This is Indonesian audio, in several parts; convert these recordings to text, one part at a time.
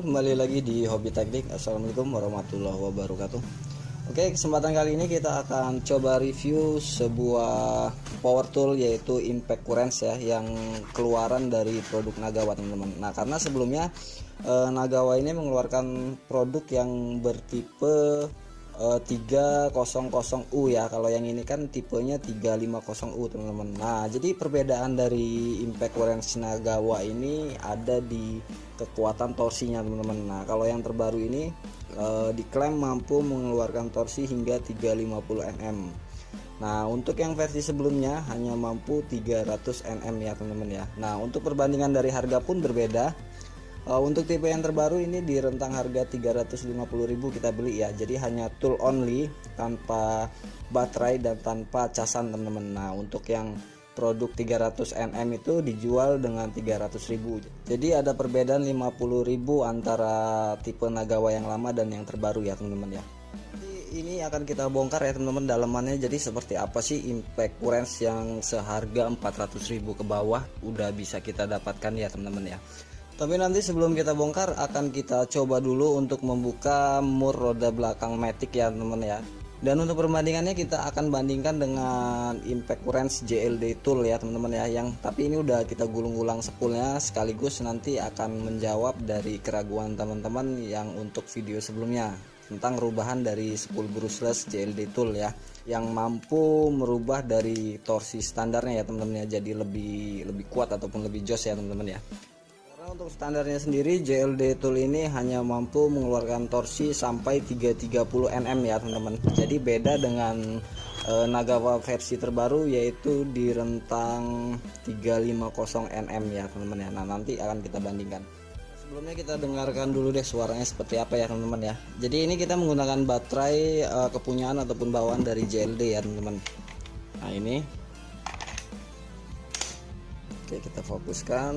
kembali lagi di Hobi Teknik. Assalamualaikum warahmatullahi wabarakatuh. Oke, kesempatan kali ini kita akan coba review sebuah power tool, yaitu Impact Wrench ya, yang keluaran dari produk Nagawa, teman-teman. Nah, karena sebelumnya Nagawa ini mengeluarkan produk yang bertipe 300U ya. Kalau yang ini kan tipenya 350U, teman-teman. Nah, jadi perbedaan dari Impact Wrench Nagawa ini ada di kekuatan torsinya, teman-teman. Nah, kalau yang terbaru ini diklaim mampu mengeluarkan torsi hingga 350 Nm. Nah, untuk yang versi sebelumnya hanya mampu 300 Nm ya, teman-teman ya. Nah, untuk perbandingan dari harga pun berbeda. Untuk tipe yang terbaru ini di rentang harga 350.000 kita beli ya. Jadi hanya tool only, tanpa baterai dan tanpa casan, teman-teman. Nah, untuk yang produk 300 Nm itu dijual dengan 300.000. Jadi ada perbedaan 50.000 antara tipe Nagawa yang lama dan yang terbaru ya, teman-teman ya. Jadi ini akan kita bongkar ya, teman-teman, dalamannya. Jadi seperti apa sih Impact Wrench yang seharga 400.000 ke bawah udah bisa kita dapatkan ya, teman-teman ya. Tapi nanti sebelum kita bongkar akan kita coba dulu untuk membuka mur roda belakang Matic ya, teman-teman ya. Dan untuk perbandingannya kita akan bandingkan dengan Impact Wrench JLD tool ya, teman-teman ya, yang tapi ini udah kita gulung-gulang spoolnya, sekaligus nanti akan menjawab dari keraguan teman-teman yang untuk video sebelumnya tentang perubahan dari spool brushless JLD tool ya, yang mampu merubah dari torsi standarnya ya, teman-teman ya, jadi lebih kuat ataupun lebih jos ya, teman-teman ya. Untuk standarnya sendiri JLD tool ini hanya mampu mengeluarkan torsi sampai 330 Nm ya, teman-teman. Jadi beda dengan Nagawa versi terbaru, yaitu di rentang 350 Nm ya, teman-teman ya. Nah, nanti akan kita bandingkan. Sebelumnya kita dengarkan dulu deh suaranya seperti apa ya, teman-teman ya. Jadi ini kita menggunakan baterai kepunyaan ataupun bawaan dari JLD ya, teman-teman. Nah, ini oke, kita fokuskan,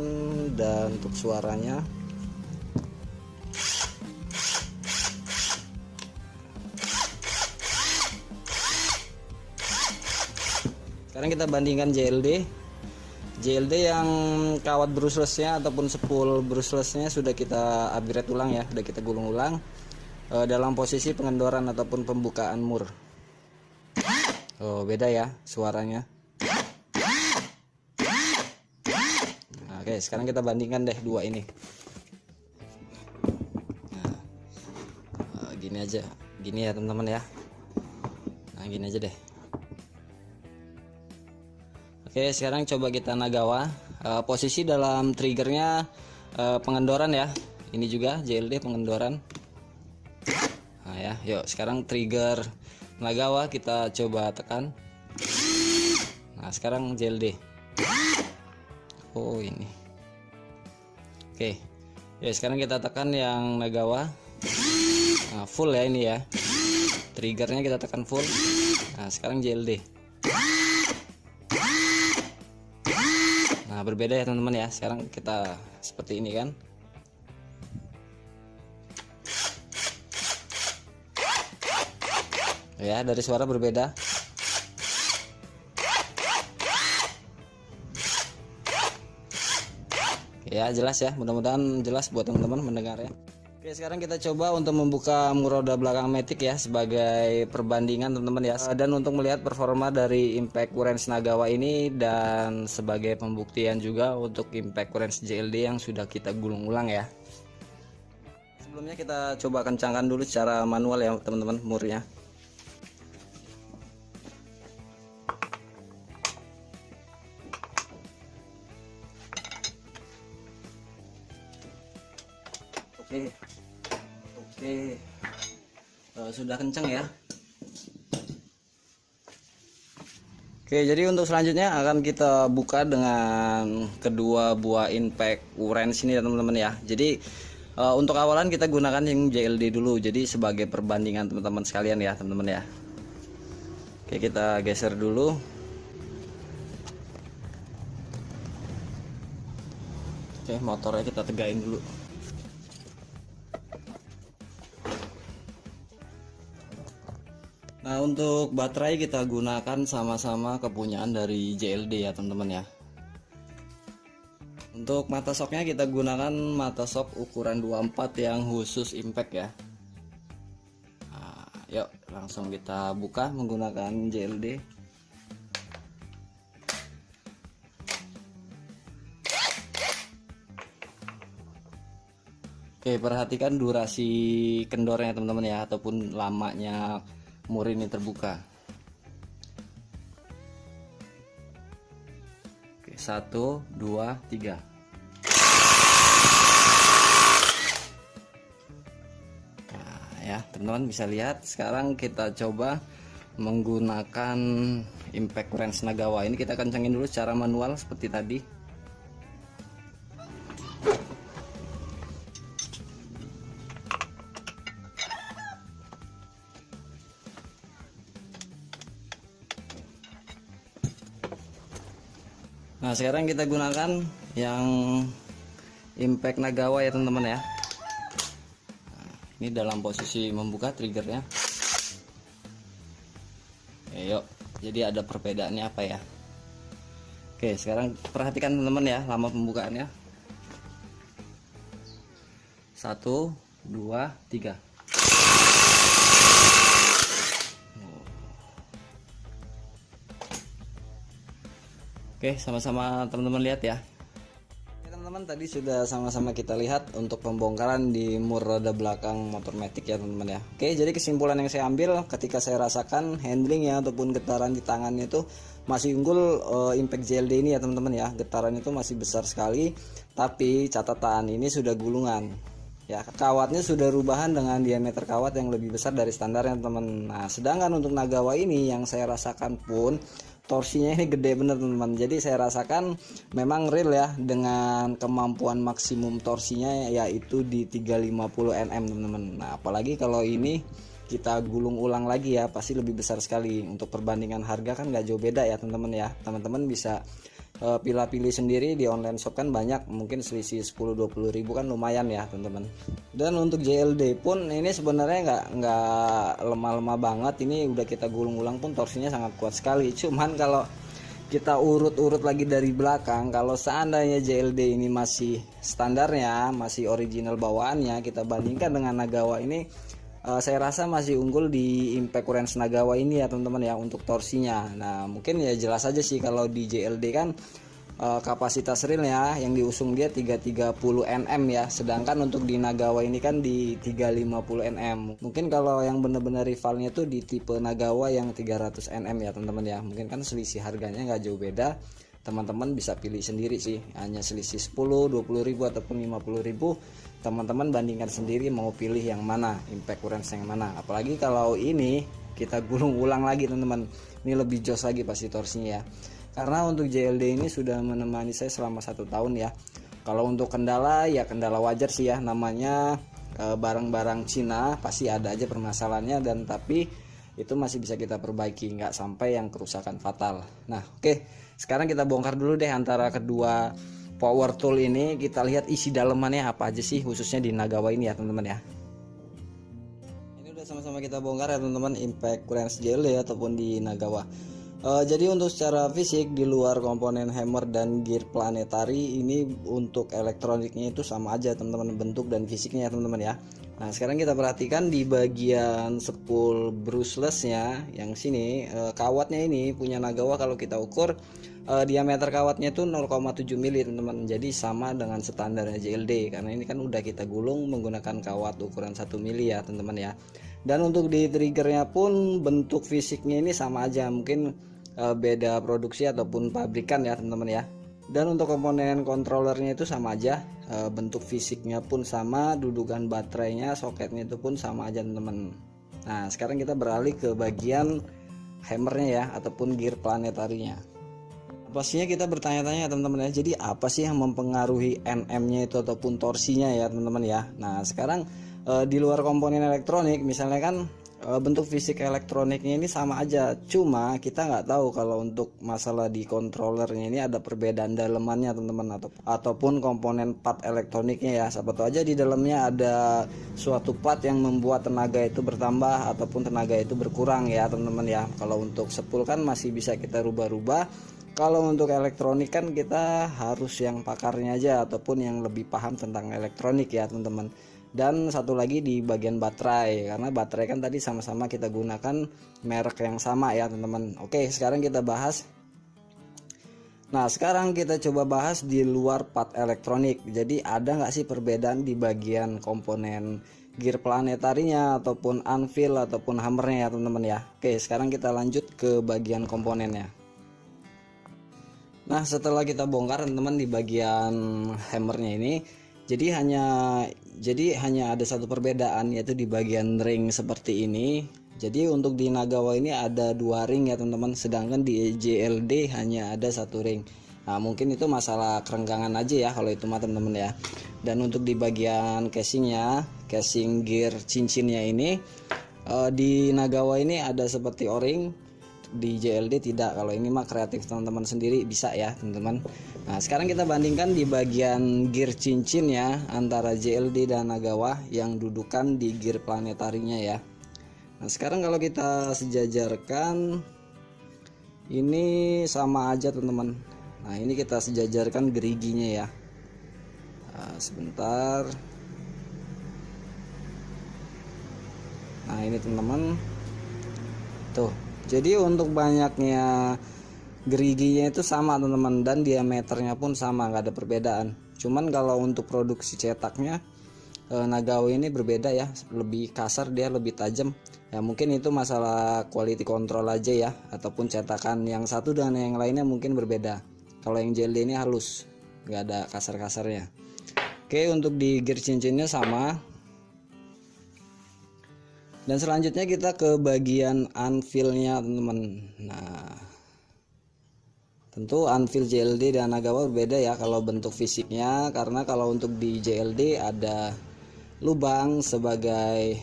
dan untuk suaranya sekarang kita bandingkan JLD yang kawat brushlessnya ataupun spool brushlessnya sudah kita upgrade ulang ya, sudah kita gulung ulang dalam posisi pengendoran ataupun pembukaan mur. Oh, beda ya suaranya. Oke, sekarang kita bandingkan deh dua ini. Nah, gini aja, gini ya, teman-teman ya. Nah, gini aja deh. Oke, sekarang coba kita Nagawa. Posisi dalam triggernya pengendoran ya. Ini juga JLD pengendoran. Nah ya, yuk sekarang trigger Nagawa kita coba tekan. Nah, sekarang JLD. Oh, ini. Oke. Ya, sekarang kita tekan yang Nagawa. Nah, full ya ini ya. Triggernya kita tekan full. Nah, sekarang JLD. Nah, berbeda ya, teman-teman ya. Sekarang kita seperti ini kan. Ya, dari suara berbeda. Ya, jelas ya, mudah-mudahan jelas buat teman-teman mendengar ya. Oke, sekarang kita coba untuk membuka mur roda belakang Matic ya, sebagai perbandingan, teman-teman ya, dan untuk melihat performa dari Impact Wrench Nagawa ini, dan sebagai pembuktian juga untuk Impact Wrench JLD yang sudah kita gulung ulang ya. Sebelumnya kita coba kencangkan dulu secara manual ya, teman-teman, murnya. Oke, sudah kenceng ya. Oke, jadi untuk selanjutnya akan kita buka dengan kedua buah Impact Wrench ini ya, teman-teman ya. Jadi untuk awalan kita gunakan yang JLD dulu, jadi sebagai perbandingan teman-teman sekalian ya, teman-teman ya. Oke, kita geser dulu. Oke, motornya kita tegain dulu. Nah, untuk baterai kita gunakan sama-sama kepunyaan dari JLD ya, teman-teman ya. Untuk mata shocknya kita gunakan mata shock ukuran 24 yang khusus impact ya. Nah, yuk langsung kita buka menggunakan JLD. Oke, perhatikan durasi kendornya teman-teman ya, ataupun lamanya mur ini terbuka. Oke, 1, 2, 3. Nah ya teman-teman bisa lihat. Sekarang kita coba menggunakan impact wrench Nagawa. Ini kita kencangin dulu secara manual seperti tadi. Nah sekarang kita gunakan yang impact Nagawa ya teman-teman ya. Nah, ini dalam posisi membuka triggernya. Yuk, jadi ada perbedaannya apa ya? Oke, sekarang perhatikan teman-teman ya lama pembukaannya. 1, 2, 3. Oke, sama-sama teman-teman lihat ya. Teman-teman tadi sudah sama-sama kita lihat untuk pembongkaran di mur roda belakang motor matic ya teman-teman ya. Oke, jadi kesimpulan yang saya ambil ketika saya rasakan handling ya ataupun getaran di tangannya itu masih unggul impact JLD ini ya teman-teman ya. Getaran itu masih besar sekali, tapi catatan ini sudah gulungan. Ya, kawatnya sudah rubahan dengan diameter kawat yang lebih besar dari standarnya teman-teman. Nah, sedangkan untuk Nagawa ini yang saya rasakan pun torsinya ini gede bener teman-teman. Jadi saya rasakan memang real ya dengan kemampuan maksimum torsinya yaitu di 350 Nm teman-teman. Nah apalagi kalau ini kita gulung ulang lagi ya pasti lebih besar sekali. Untuk perbandingan harga kan gak jauh beda ya teman-teman ya. Teman-teman bisa pilih-pilih sendiri di online shop kan banyak, mungkin selisih 10-20 ribu kan lumayan ya teman-teman. Dan untuk JLD pun ini sebenarnya nggak lemah-lemah banget, ini udah kita gulung ulang pun torsinya sangat kuat sekali. Cuman kalau kita urut-urut lagi dari belakang, kalau seandainya JLD ini masih standarnya, masih original bawaannya, kita bandingkan dengan Nagawa ini, saya rasa masih unggul di impact wrench Nagawa ini ya teman-teman ya untuk torsinya. Nah mungkin ya jelas aja sih kalau di JLD kan kapasitas realnya yang diusung dia 330 Nm ya, sedangkan untuk di Nagawa ini kan di 350 Nm. Mungkin kalau yang benar-benar rivalnya tuh di tipe Nagawa yang 300 Nm ya teman-teman ya. Mungkin kan selisih harganya nggak jauh beda, teman-teman bisa pilih sendiri sih, hanya selisih 10-20 ribu ataupun 50 ribu. Teman-teman bandingkan sendiri mau pilih yang mana, impact wrench yang mana. Apalagi kalau ini kita gulung ulang lagi teman-teman, ini lebih jos lagi pasti torsinya ya. Karena untuk JLD ini sudah menemani saya selama 1 tahun ya. Kalau untuk kendala ya kendala wajar sih ya, namanya barang-barang Cina pasti ada aja permasalahannya, dan tapi itu masih bisa kita perbaiki, nggak sampai yang kerusakan fatal. Nah oke, sekarang kita bongkar dulu deh antara kedua power tool ini, kita lihat isi dalemannya apa aja sih khususnya di Nagawa ini ya teman-teman ya. Ini udah sama-sama kita bongkar ya teman-teman, impact wrench JLD ataupun di Nagawa. Jadi untuk secara fisik di luar komponen hammer dan gear planetary ini, untuk elektroniknya itu sama aja teman-teman, bentuk dan fisiknya ya teman-teman ya. Nah sekarang kita perhatikan di bagian spool brucelessnya yang sini, kawatnya ini punya Nagawa kalau kita ukur diameter kawatnya itu 0,7 mili teman-teman, jadi sama dengan standarnya JLD karena ini kan udah kita gulung menggunakan kawat ukuran 1 mili ya teman-teman ya. Dan untuk di triggernya pun bentuk fisiknya ini sama aja, mungkin beda produksi ataupun pabrikan ya teman-teman ya. Dan untuk komponen controllernya itu sama aja, bentuk fisiknya pun sama, dudukan baterainya, soketnya itu pun sama aja teman-teman. Nah sekarang kita beralih ke bagian hammernya ya ataupun gear planetarinya. Pastinya kita bertanya-tanya teman-teman ya, jadi apa sih yang mempengaruhi Nm-nya itu ataupun torsinya ya teman-teman ya. Nah sekarang di luar komponen elektronik misalnya kan bentuk fisik elektroniknya ini sama aja, cuma kita nggak tahu kalau untuk masalah di controllernya ini ada perbedaan dalemannya teman-teman, ataupun komponen part elektroniknya ya. Siapa tahu aja di dalamnya ada suatu part yang membuat tenaga itu bertambah ataupun tenaga itu berkurang ya teman-teman ya. Kalau untuk spool kan masih bisa kita rubah-rubah, Kalau untuk elektronik kan kita harus yang pakarnya aja ataupun yang lebih paham tentang elektronik ya teman-teman. Dan satu lagi di bagian baterai, karena baterai kan tadi sama-sama kita gunakan merek yang sama ya teman-teman. Oke, sekarang kita bahas. Nah, sekarang kita coba bahas di luar part elektronik. Jadi ada nggak sih perbedaan di bagian komponen gear planetarinya ataupun anvil ataupun hammernya ya teman-teman ya. Oke, sekarang kita lanjut ke bagian komponennya. Nah, setelah kita bongkar teman-teman di bagian hammernya ini, jadi hanya ada satu perbedaan, yaitu di bagian ring seperti ini. Jadi untuk di Nagawa ini ada 2 ring ya teman-teman, sedangkan di JLD hanya ada 1 ring. Nah, mungkin itu masalah kerenggangan aja ya kalau itu mah teman-teman ya. Dan untuk di bagian casingnya, casing gear cincinnya ini, di Nagawa ini ada seperti o-ring, di JLD tidak. Kalau ini mah kreatif teman-teman sendiri bisa ya teman-teman. Nah, sekarang kita bandingkan di bagian gear cincin ya antara JLD dan Nagawa yang dudukan di gear planetarinya ya. Nah, sekarang kalau kita sejajarkan ini sama aja teman-teman. Nah, ini kita sejajarkan geriginya ya. Nah, sebentar. Nah, ini teman-teman tuh. Jadi untuk banyaknya geriginya itu sama teman-teman, dan diameternya pun sama, nggak ada perbedaan. Cuman kalau untuk produksi cetaknya Nagawa ini berbeda ya, lebih kasar, dia lebih tajam ya. Mungkin itu masalah quality control aja ya, ataupun cetakan yang satu dengan yang lainnya mungkin berbeda. Kalau yang JLD ini halus, nggak ada kasar-kasarnya. Oke, untuk di gear cincinnya sama. Dan selanjutnya kita ke bagian anvilnya teman-teman. Nah, tentu anvil JLD dan Nagawa berbeda ya kalau bentuk fisiknya, karena kalau untuk di JLD ada lubang sebagai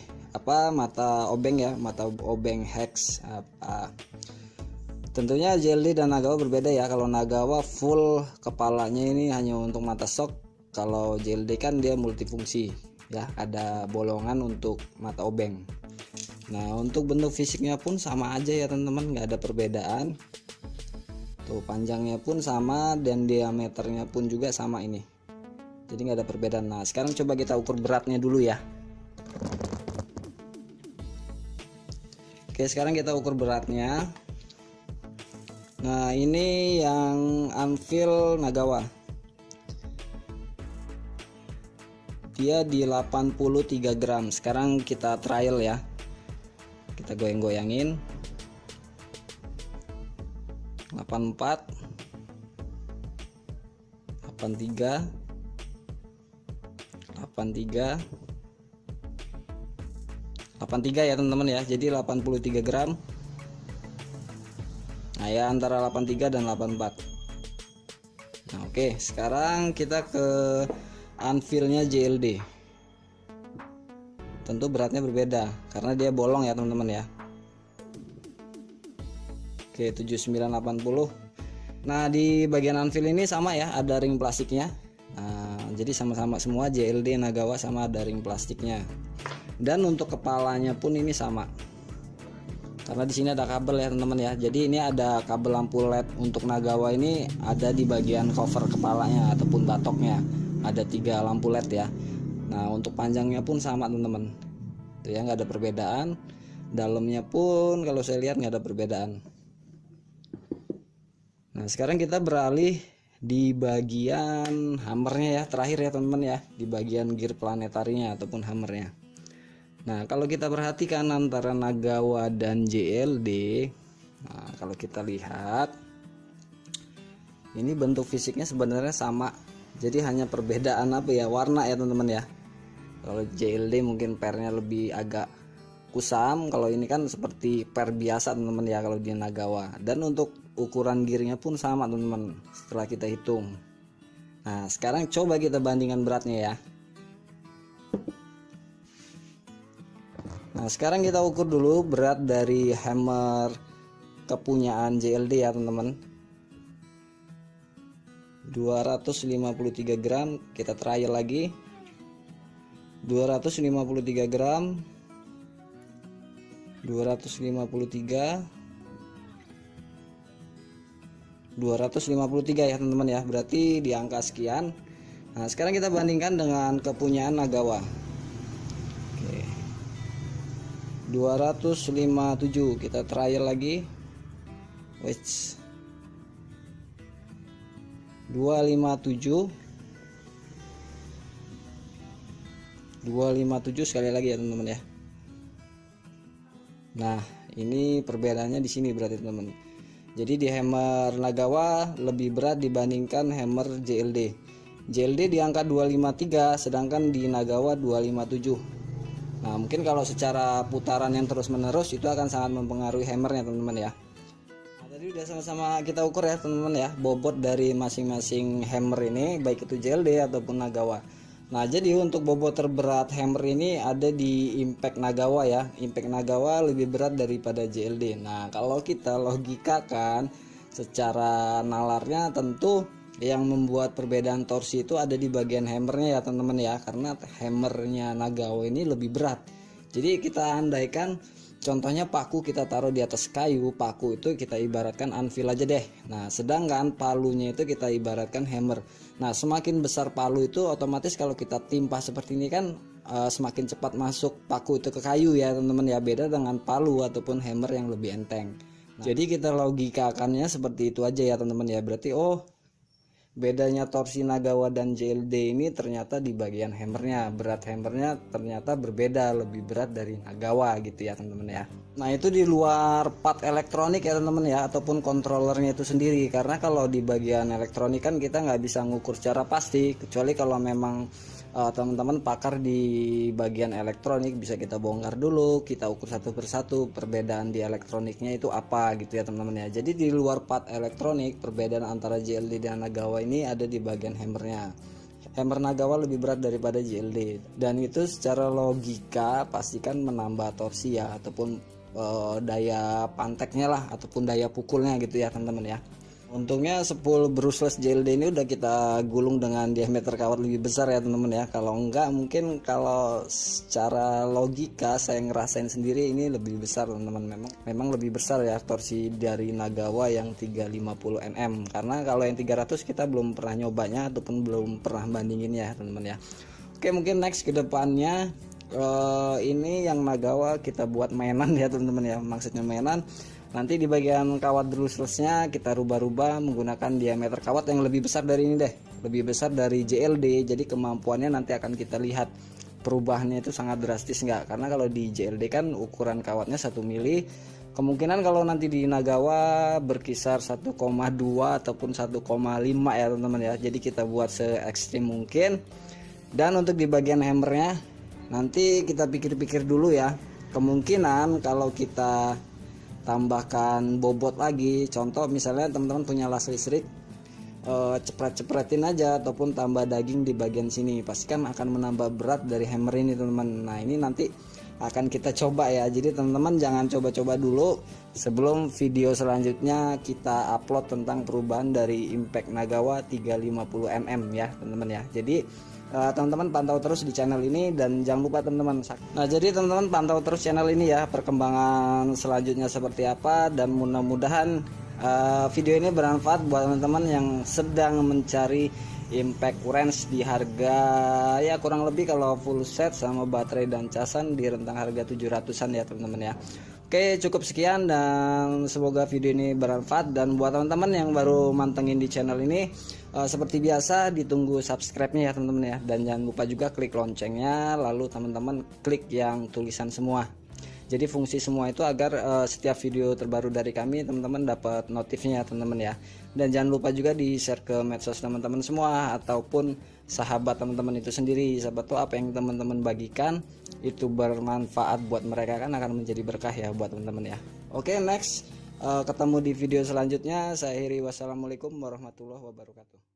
mata obeng ya, mata obeng hex Tentunya JLD dan Nagawa berbeda ya. Kalau Nagawa full kepalanya ini hanya untuk mata shock, kalau JLD kan dia multifungsi ya, ada bolongan untuk mata obeng. Nah, untuk bentuk fisiknya pun sama aja ya teman-teman, nggak ada perbedaan. Tuh, panjangnya pun sama dan diameternya pun juga sama ini. Jadi nggak ada perbedaan. Nah, sekarang coba kita ukur beratnya dulu ya. Oke, sekarang kita ukur beratnya. Nah, ini yang anvil Nagawa. Dia di 83 gram. Sekarang kita trial ya. Kita goyang-goyangin. 84 83 83 83 ya teman-teman ya. Jadi 83 gram. Nah ya, antara 83 dan 84. Nah oke, sekarang kita ke anvilnya JLD. Tentu beratnya berbeda karena dia bolong ya teman-teman ya. Oke, 7980. Nah, di bagian anvil ini sama ya, ada ring plastiknya. Nah, jadi sama-sama semua JLD Nagawa sama ada ring plastiknya. Dan untuk kepalanya pun ini sama. Karena di sini ada kabel ya teman-teman ya. Jadi ini ada kabel lampu LED untuk Nagawa ini ada di bagian cover kepalanya ataupun batoknya. Ada 3 lampu LED ya. Nah, untuk panjangnya pun sama teman-teman. Tuh ya, nggak ada perbedaan. Dalamnya pun kalau saya lihat nggak ada perbedaan. Nah, sekarang kita beralih di bagian hammernya ya, terakhir ya teman-teman ya, di bagian gear planetarinya ataupun hammernya. Nah, kalau kita perhatikan antara Nagawa dan JLD, nah kalau kita lihat ini bentuk fisiknya sebenarnya sama. Jadi hanya perbedaan warna ya teman-teman ya. Kalau JLD mungkin pernya lebih agak kusam, kalau ini kan seperti per biasa teman-teman ya kalau di Nagawa. Dan untuk ukuran gearnya pun sama teman-teman setelah kita hitung. Nah, sekarang coba kita bandingkan beratnya ya. Nah, sekarang kita ukur dulu berat dari hammer kepunyaan JLD ya teman-teman. 253 gram, kita trial lagi. 253 gram, 253, 253 ya teman-teman ya, berarti di angka sekian. Nah sekarang kita bandingkan dengan kepunyaan Nagawa. Oke, 257 kita trial lagi. Wait, 257 sekali lagi ya teman-teman ya. Nah ini perbedaannya di sini berarti teman-teman. Jadi di hammer Nagawa lebih berat dibandingkan hammer JLD. JLD di angka 253 sedangkan di Nagawa 257. Nah mungkin kalau secara putaran yang terus menerus itu akan sangat mempengaruhi hammernya teman-teman ya. Nah, tadi udah sama-sama kita ukur ya teman-teman ya, bobot dari masing-masing hammer ini baik itu JLD ataupun Nagawa. Nah jadi untuk bobot terberat hammer ini ada di impact Nagawa ya. Impact Nagawa lebih berat daripada JLD. Nah kalau kita logikakan secara nalarnya, tentu yang membuat perbedaan torsi itu ada di bagian hammernya ya teman-teman ya, karena hammernya Nagawa ini lebih berat. Jadi kita andaikan contohnya paku kita taruh di atas kayu, paku itu kita ibaratkan anvil aja deh. Nah sedangkan palunya itu kita ibaratkan hammer. Nah semakin besar palu itu otomatis kalau kita timpa seperti ini kan semakin cepat masuk paku itu ke kayu ya teman-teman ya, beda dengan palu ataupun hammer yang lebih enteng. Nah, jadi kita logikakannya seperti itu aja ya teman-teman ya. Berarti bedanya torsi Nagawa dan JLD ini ternyata di bagian hammernya, berat hammernya ternyata berbeda, lebih berat dari Nagawa gitu ya teman-teman ya. Nah itu di luar part elektronik ya teman-teman ya, ataupun controllernya itu sendiri, karena kalau di bagian elektronik kan kita nggak bisa ngukur secara pasti, kecuali kalau memang teman-teman pakar di bagian elektronik bisa kita bongkar dulu, kita ukur satu persatu perbedaan di elektroniknya itu apa gitu ya teman-teman ya. Jadi di luar part elektronik perbedaan antara JLD dan Nagawa ini ada di bagian hammernya. Hammer Nagawa lebih berat daripada JLD, dan itu secara logika pastikan menambah torsi ya, ataupun daya panteknya lah, ataupun daya pukulnya gitu ya teman-teman ya. Untungnya spool brushless JLD ini udah kita gulung dengan diameter kawat lebih besar ya teman-teman ya. Kalau enggak mungkin kalau secara logika saya ngerasain sendiri ini lebih besar teman-teman. Memang lebih besar ya torsi dari Nagawa yang 350 Nm. Karena kalau yang 300 kita belum pernah nyobanya ataupun belum pernah bandingin ya teman-teman ya. Oke, mungkin next ke depannya ini yang Nagawa kita buat mainan ya teman-teman ya. Maksudnya mainan, nanti di bagian kawat brushlessnya kita rubah-rubah menggunakan diameter kawat yang lebih besar dari ini deh, lebih besar dari JLD. Jadi kemampuannya nanti akan kita lihat perubahannya itu sangat drastis enggak, karena kalau di JLD kan ukuran kawatnya 1 mili, kemungkinan kalau nanti di Nagawa berkisar 1,2 ataupun 1,5 ya teman-teman ya. Jadi kita buat se ekstrim mungkin. Dan untuk di bagian hammernya nanti kita pikir-pikir dulu ya, kemungkinan kalau kita tambahkan bobot lagi, contoh misalnya teman-teman punya las listrik, cepret-cepretin aja ataupun tambah daging di bagian sini, pastikan akan menambah berat dari hammer ini teman-teman. Nah ini nanti akan kita coba ya, jadi teman-teman jangan coba-coba dulu, sebelum video selanjutnya kita upload tentang perubahan dari impact Nagawa 350 mm ya teman-teman ya. Jadi teman-teman pantau terus di channel ini, dan jangan lupa teman-teman. Nah jadi teman-teman pantau terus channel ini ya, perkembangan selanjutnya seperti apa, dan mudah-mudahan video ini bermanfaat buat teman-teman yang sedang mencari impact wrench di harga ya kurang lebih kalau full set sama baterai dan casan di rentang harga 700-an ya teman-teman ya. Oke, cukup sekian dan semoga video ini bermanfaat. Dan buat teman-teman yang baru mantengin di channel ini, seperti biasa ditunggu subscribe-nya ya teman-teman ya, dan jangan lupa juga klik loncengnya, lalu teman-teman klik yang tulisan semua. Jadi fungsi semua itu agar setiap video terbaru dari kami teman-teman dapat notifnya teman-teman ya. Dan jangan lupa juga di share ke medsos teman-teman semua ataupun sahabat teman-teman itu sendiri. Sahabat tuh apa yang teman-teman bagikan itu bermanfaat buat mereka, kan akan menjadi berkah ya buat teman-teman ya. Oke, next ketemu di video selanjutnya. Saya akhiri, wassalamualaikum warahmatullahi wabarakatuh.